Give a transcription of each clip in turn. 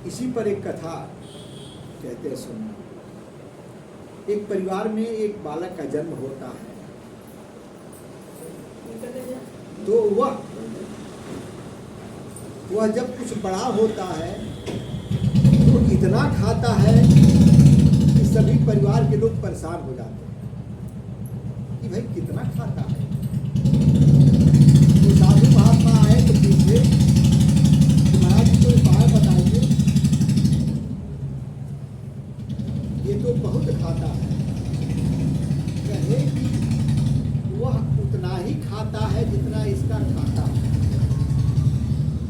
इसी पर एक कथा कहते हैं सुनना। एक परिवार में एक बालक का जन्म होता है, तो वह जब कुछ बड़ा होता है तो इतना खाता है कि सभी परिवार के लोग परेशान हो जाते हैं कि भाई कितना खाता है। तो साधु महात्मा आए तो पूछे महाराज जी कोई उपाय बताइए, ये तो बहुत खाता है। कहे कि वह उतना ही खाता है जितना इसका खाता है।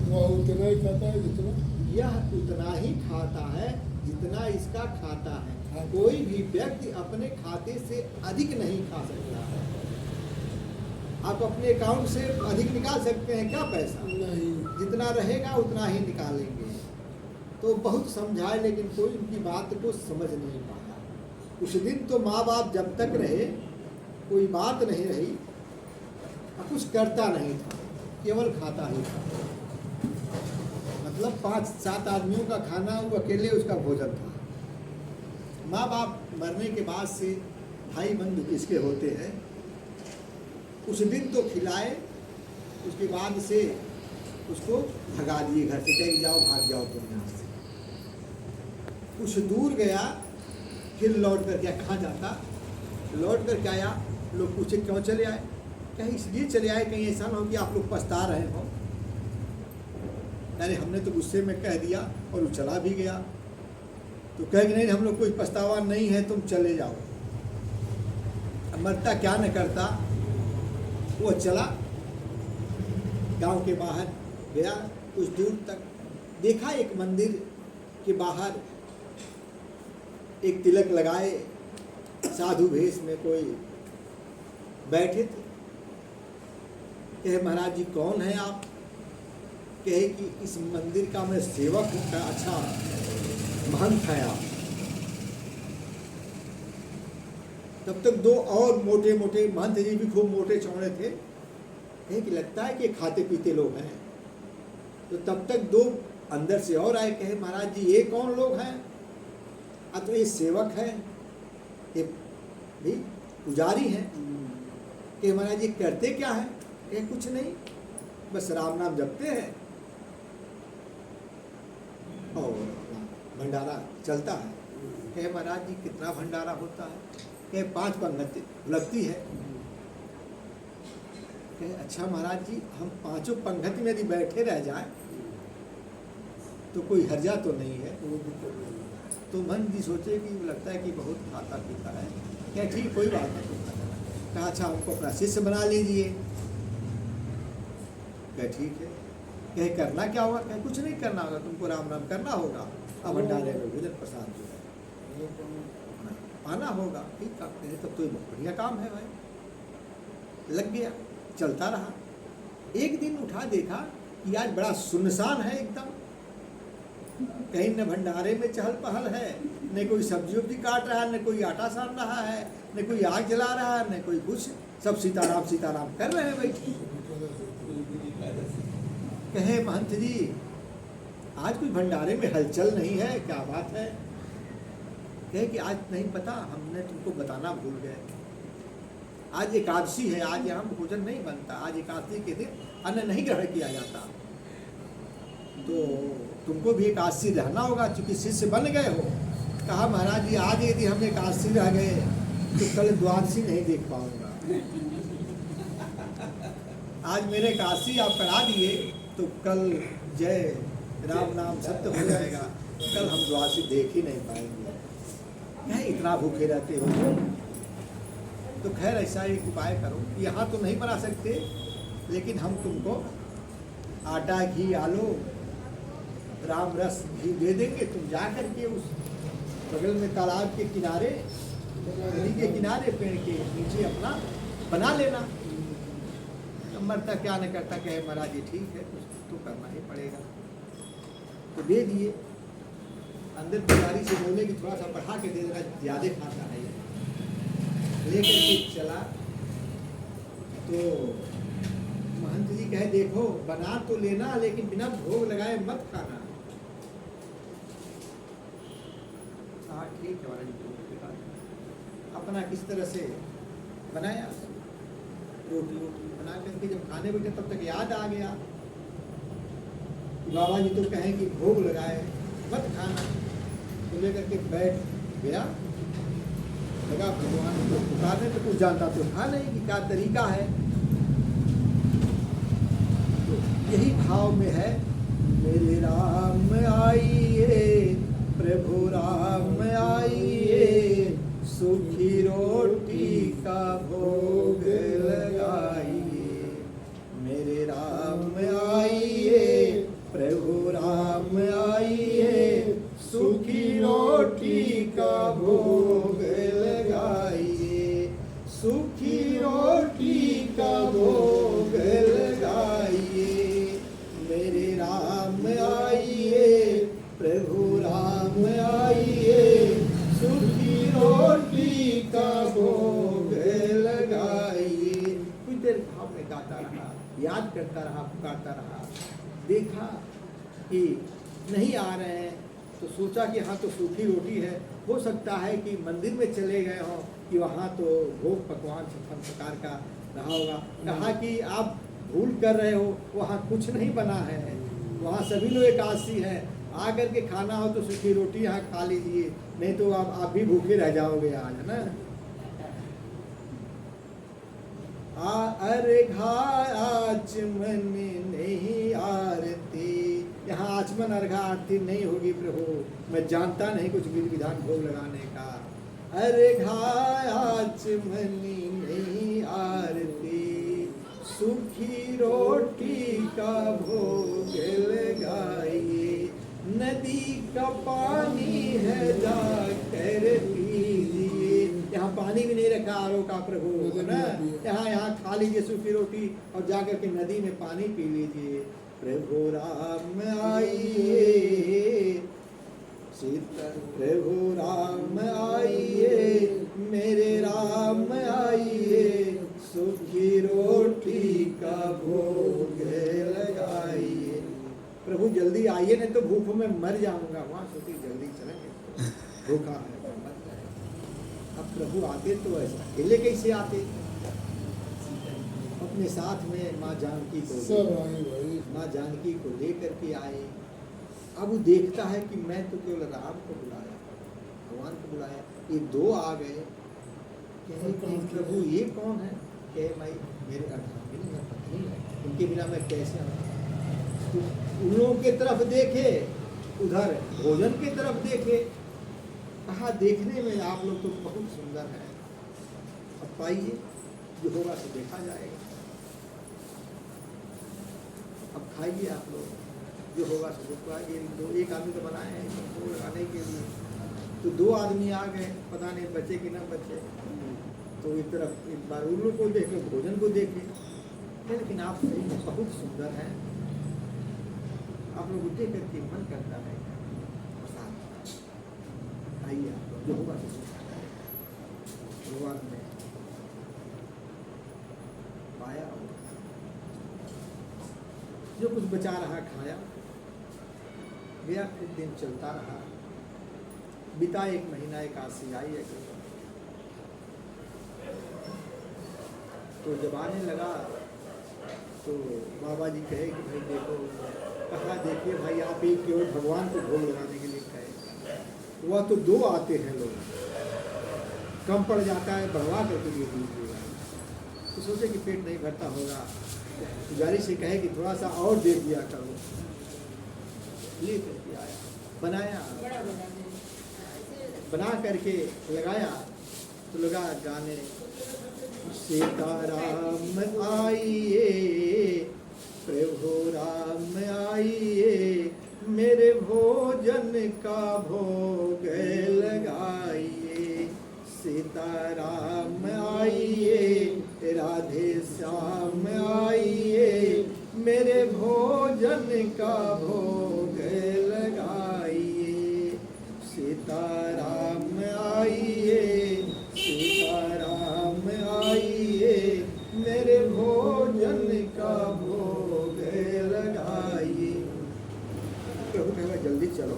वह उतना ही खाता है जितना, यह उतना ही खाता है जितना इसका खाता है। कोई भी व्यक्ति अपने खाते से अधिक नहीं खा सकता है। आप अपने अकाउंट से अधिक निकाल सकते हैं क्या पैसा? नहीं। जितना रहेगा उतना ही निकालेंगे। तो बहुत समझाए लेकिन कोई उनकी बात को समझ नहीं पाया। उस दिन तो माँ बाप जब तक रहे कोई बात नहीं रही, कुछ करता नहीं था, केवल खाता ही था। मतलब 5-7 आदमियों का खाना वो अकेले उसका भोजन था। माँ बाप मरने के बाद से भाई बंधु किसके होते हैं, उस दिन तो खिलाए, उसके बाद से उसको भगा दिए घर से, कहीं जाओ भाग जाओ तुम यहाँ से। कुछ दूर गया, फिर लौट कर क्या खा जाता, लौट कर क्या आया, लोग पूछे क्यों चले आए, कहीं इसलिए चले आए कहीं ऐसा ना हो कि आप लोग पछता रहे हो। अरे हमने तो गुस्से में कह दिया और वो चला भी गया। तो कह कि नहीं हम लोग कोई पछतावा नहीं है, तुम चले जाओ। अब मरता क्या न करता, वो चला गांव के बाहर गया, कुछ दूर तक देखा एक मंदिर के बाहर एक तिलक लगाए साधु भेष में कोई बैठे थे। कहे महाराज जी कौन है आप? कहे कि इस मंदिर का मैं सेवक हूँ। अच्छा महंत है आप? तब तक 2 और मोटे मोटे महंत जी भी खूब मोटे चौड़े थे। कहे कि लगता है कि खाते पीते लोग हैं। तो तब तक 2 अंदर से और आए। कहे महाराज जी ये कौन लोग हैं? तो ये सेवक है, ये भी पुजारी हैं। कि महाराज जी करते क्या है? कहे कुछ नहीं, बस राम नाम जपते हैं और भंडारा चलता है। कहे महाराज जी कितना भंडारा होता है? कहे 5 पंगति लगती है। कहे अच्छा महाराज जी हम 5 पंगति में यदि बैठे रह जाए तो कोई हर्जा तो नहीं है? तो मन जी सोचे कि लगता है कि बहुत खाता पीता है। क्या ठीक कोई बात नहीं। कहा अच्छा हमको अपना शिष्य बना लीजिए। क्या ठीक है। कहे करना क्या होगा? कहे कुछ नहीं करना होगा, तुमको राम नाम करना होगा, अब भंडारे में भोजन प्रसाद जो है पाना होगा। ठीक है, तब तो बहुत बढ़िया काम है भाई। लग गया, चलता रहा। एक दिन उठा देखा कि आज बड़ा सुनसान है एकदम। कहीं न भंडारे में चहल पहल है, न कोई सब्जी उब्जी काट रहा है, न कोई आटा सान रहा है, न कोई आग जला रहा है, न कोई कुछ। सब सीताराम सीताराम कर रहे हैं बैठे। कहे महंत जी आज कोई भंडारे में हलचल नहीं है, क्या बात है? कहे कि आज नहीं पता, हमने तुमको बताना भूल गए। आज एकादशी है, आज यहाँ भोजन नहीं बनता। आज एकादशी के दिन अन्न नहीं ग्रहण किया जाता। तो तुमको भी एकादशी रहना होगा, चूंकि शिष्य बन गए हो। कहा महाराज जी आज यदि हम एकादशी रह गए तो कल द्वादशी नहीं देख पाऊंगा। आज मेरे एकादशी आप करा दिए तो कल जय राम नाम सत्य हो जाएगा, कल हम द्वादशी देख ही नहीं पाएंगे। क्या इतना भूखे रहते हो? तो खैर ऐसा एक उपाय करो, यहाँ तो नहीं बना सकते लेकिन हम तुमको आटा घी आलो राम रस घी दे देंगे। तुम जा करके उस बगल में तालाब के किनारे, नदी के किनारे पेड़ के नीचे अपना बना लेना। मरता क्या न करता। कहे महाराज जी ठीक है, कुछ तो करना ही पड़ेगा। तो दे दिए। अंदर पुजारी से बोले कि थोड़ा सा बढ़ा के दे देना, ज़्यादा खाता है। लेकर के चला तो महंत जी कहे देखो बना तो लेना लेकिन बिना भोग लगाए मत खाना। कहा ठीक है महाराज जी, अपना किस तरह से बनाया रोटी वोटी बना करके जब खाने बैठे तब तक याद आ गया कि बाबा जी तो कहें कि भोग लगाए मत खाना, तो लेकर के बैठ गया, लगा भगवान को पुकारने, तो कुछ जानता तो था नहीं कि क्या तरीका है। तो यही भाव में है, मेरे राम आइए प्रभु राम आइए, सूखी रोटी का भोग लगाइए। मेरे राम आइए प्रभु राम आइए, सूखी रोटी का भोग लगाइए, सूखी रोटी का भोग लगाइए। मेरे राम आइए प्रभु राम आइए, सूखी रोटी का भोग लगाइए। कुछ देर भाव में गाता रहा, याद करता रहा, पुकारता रहा। देखा कि नहीं आ रहे हैं तो सोचा कि हाँ तो सूखी रोटी है, हो सकता है कि मंदिर में चले गए हों कि वहाँ तो भोग पकवान छप्पन प्रकार का रहा होगा। कहा कि आप भूल कर रहे हो, वहाँ कुछ नहीं बना है, वहाँ सभी लोग एकादशी है, आकर के खाना हो तो सूखी रोटी यहाँ खा लीजिए, नहीं तो आप भी भूखे रह जाओगे आज, है ना। अरे आचमन नहीं आरती, यहाँ आचमन अर्घा आरती नहीं होगी प्रभु, मैं जानता नहीं कुछ विधि विधान भोग लगाने का। अरे आचमन नहीं आरती, सूखी रोटी का भोग लगाइए। नदी का पानी है जाकर पीजिए, यहाँ पानी भी नहीं रखा आरो का प्रभु, है ना। यहाँ खा लीजिए सूखी रोटी और जाकर के नदी में पानी पी लीजिए। प्रभु राम आइए सीता, प्रभु राम आइए मेरे राम आइए, सूखी रोटी का भोग लगाइए। प्रभु जल्दी आइए, नहीं तो भूख में मर जाऊंगा। वहाँ सोची जल्दी चलेंगे, भूखा है मर जाए। अब प्रभु आते तो ऐसा अकेले कैसे आते, अपने साथ में माँ जानकी को, सब आए भाई, माँ जानकी को लेकर के आए। अब वो देखता है कि मैं तो केवल राम को बुलाया, भगवान को बुलाया, ये दो आ गए। कहे कि प्रभु ये कौन है? कहे भाई मेरे अर्धांगिनी है, पत्नी है, उनके बिना मैं कैसे आऊँ? तो उन लोगों की तरफ देखे, उधर भोजन की तरफ देखे, कहा देखने में आप लोग तो बहुत सुंदर हैं, अब पाइए जो होगा तो देखा जाएगा, अब खाइए आप लोग, जो होगा तो देखा। दो एक आदमी तो बनाए हैं सबको लगाने के लिए, तो दो आदमी आ गए, पता नहीं बचे कि ना बचे। तो एक तरफ एक बार उन लोग को देखे, भोजन को देखे, लेकिन आप सही में बहुत सुंदर हैं, आप लोग देख करके मन करता है आइए आप लोग, जो होगा तो भगवान ने पाया, जो कुछ बचा रहा खाया, गया। फिर दिन चलता रहा, बिता 1 महीना, एकादशी आई है। तो जब आने लगा तो बाबा जी कहे कि भाई देखो, कहा देखिए भाई आप एक केवल भगवान को भोग लगाने के लिए कहे, वह तो दो आते हैं लोग, कम पड़ जाता है, बढ़वा करके दे दीजिएगा। तो सोचे कि पेट नहीं भरता होगा, पुजारी से कहे कि थोड़ा सा और दे दिया करो, ले करके आया, बनाया, बना करके लगाया, तो लगा गाने, सीताराम आइए प्रभु राम आइए, मेरे भोजन का भोग लगाइए। सीताराम आइए राधे श्याम आइए, मेरे भोजन का भोग लगाइए। सीताराम आइए, सीताराम आइए, मेरे भोजन का भोग लगाइए। प्रभु कहेगा जल्दी चलो,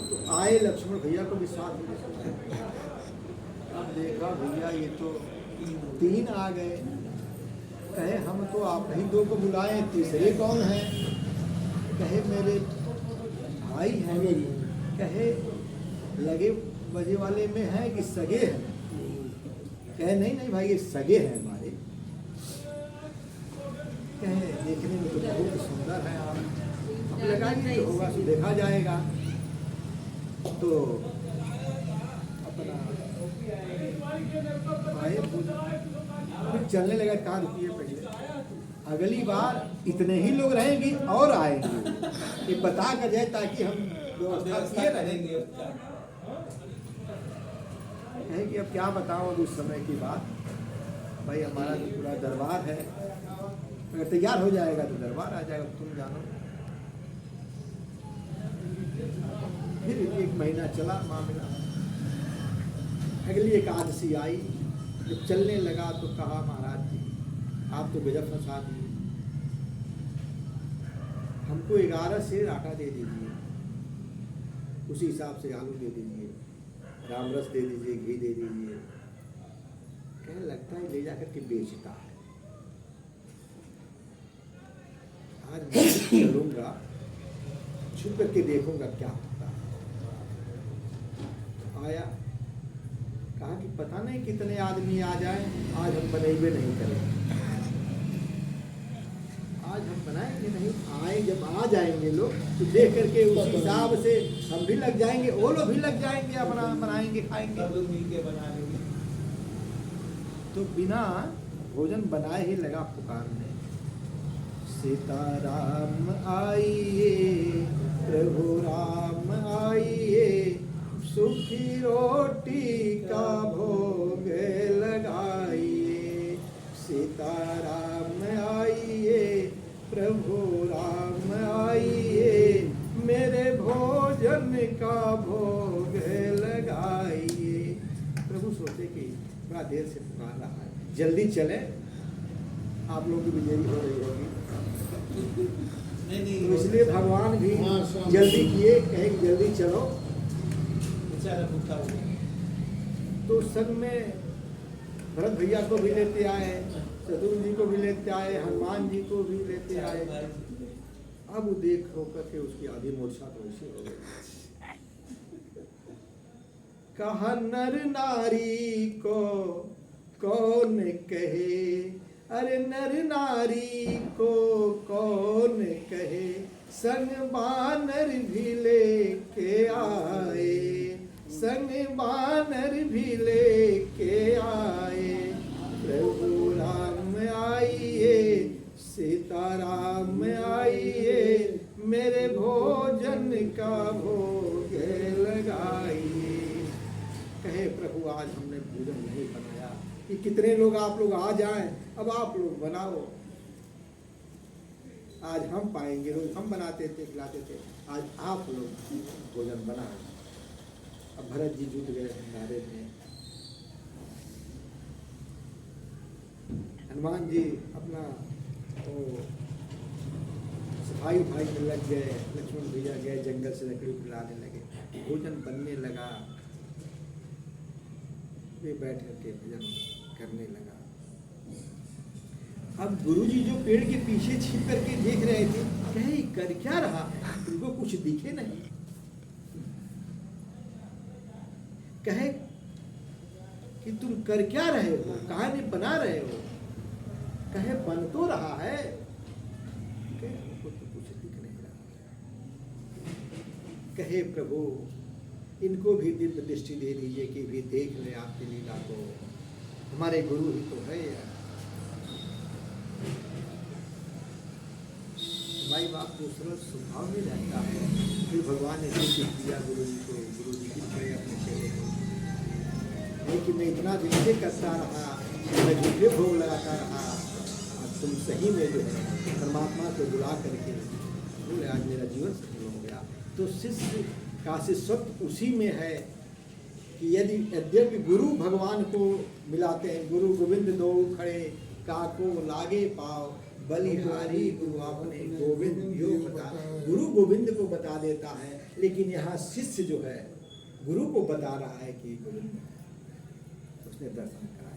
तो आए लक्ष्मण भैया को भी साथ में लेकर। अब देखा भैया ये तो 3 आ गए। कहे हम तो आप ही 2 को बुलाए, तीसरे कौन है? कहे मेरे भाई हैं। कहे लगे बजे वाले में है कि सगे हैं? कहे नहीं नहीं भाई, ये सगे हैं हमारे। कहे देखने में तो बहुत सुंदर है आप। अब लगा कि जो होगा सो देखा जाएगा। तो अपना आए, फिर चलने लगा। कहाँ रुकिए पहले, अगली बार इतने ही लोग रहेंगे और आएंगे, ये बता कर जाए ताकि हम व्यवस्था किए रहेंगे। है कि अब क्या बताओ उस समय की बात। भाई हमारा तो पूरा दरबार है, अगर तैयार हो जाएगा तो दरबार आ जाएगा, तुम जानो। फिर 1 महीना चला मामला। अगली एकादशी आई, जब चलने लगा तो कहा महाराज जी आप तो गजब फंसा दिए, हमको 11 सेर आटा दे दीजिए, उसी हिसाब से आलू दे दीजिए, राम रस दे दीजिए, घी दे दीजिए। कहने लगता है ले जाकर के बेचता है। आज मैं चलूंगा, छुप करके देखूंगा क्या होता है। आया, कहा कि पता नहीं कितने आदमी आ जाए, आज हम बनेबे नहीं करेंगे, आज हम बनाएंगे नहीं। आए जब आ जाएंगे लोग तो देख करके उस हिसाब से हम भी लग जाएंगे, वो लोग भी लग जाएंगे, अपना बनाएंगे खाएंगे, सब लोग मिलके बना लेंगे। तो बिना भोजन बनाए ही लगा पुकारने, सीताराम आइए प्रभु राम आइए, सूखी रोटी का भोग लगाइए। सीताराम आइए प्रभु राम आइए, मेरे भोजन का भोग लगाइए। प्रभु सोचे कि बड़ा देर से पुकार रहा है, जल्दी चले, आप लोगों की भी देरी हो रही होगी। तो इसलिए भगवान भी जल्दी किए, कहे कि जल्दी चलो। तो संग में भरत भैया को भी लेते आए, शत्रुघ्न जी को भी लेते आए, हनुमान जी को भी लेते आए। अब वो देख होकर के उसकी आधी मूर्छा तो ऐसी हो गई। कहा नर नारी को कौन कहे, अरे नर नारी को कौन कहे, संग बानर भी लेके आए, संग बानर भी लेके आए। प्रभु राम आइए सीताराम आइए, मेरे भोजन का भोग लगाइए। कहे प्रभु आज हमने भोजन नहीं बनाया, कि कितने लोग आप लोग आ जाएं, अब आप लोग बनाओ। आज हम पाएंगे, रोज हम बनाते थे खिलाते थे, आज आप लोग भोजन बनाओ। अब भरत जी जुट गए भंडारे में, हनुमान जी अपना सफाई उफाई में लग गए, लक्ष्मण भैया गए जंगल से लकड़ी लाने लगे, भोजन बनने लगा। वे बैठ करके भोजन करने लगा। अब गुरुजी जो पेड़ के पीछे छिप करके देख रहे थे, कहे कर क्या रहा है, तुमको कुछ दिखे नहीं। कहे कि तुम कर क्या रहे हो, कहानी बना रहे हो। कहे बन तो रहा है, कहे हमको तो कुछ दिख नहीं रहा। कहे प्रभु इनको भी दिव्य दृष्टि दे दीजिए कि भी देख ले आपकी लीला को, हमारे गुरु ही तो है यार। माई बाप दूसरा स्वभाव में रहता है, फिर भगवान ने सूचित किया गुरु जी को, गुरु जी की करे अपने चेहरे को, लेकिन मैं इतना दिन से करता रहा, मैं झूठे भोग लगाता रहा, आज तुम सही में जो है परमात्मा को बुला करके बोले आज मेरा जीवन सफल हो गया। तो शिष्य का शिष्यत्व उसी में है कि यदि यद्यपि गुरु भगवान को मिलाते हैं, गुरु गोविंद दो खड़े काको लागे पाओ, बलिहारी गुरु आपने गोविंद यो बता, गुरु गोविंद को बता देता है लेकिन यहाँ शिष्य जो है गुरु को बता रहा है कि गोविंद है। उसने दर्शन करा।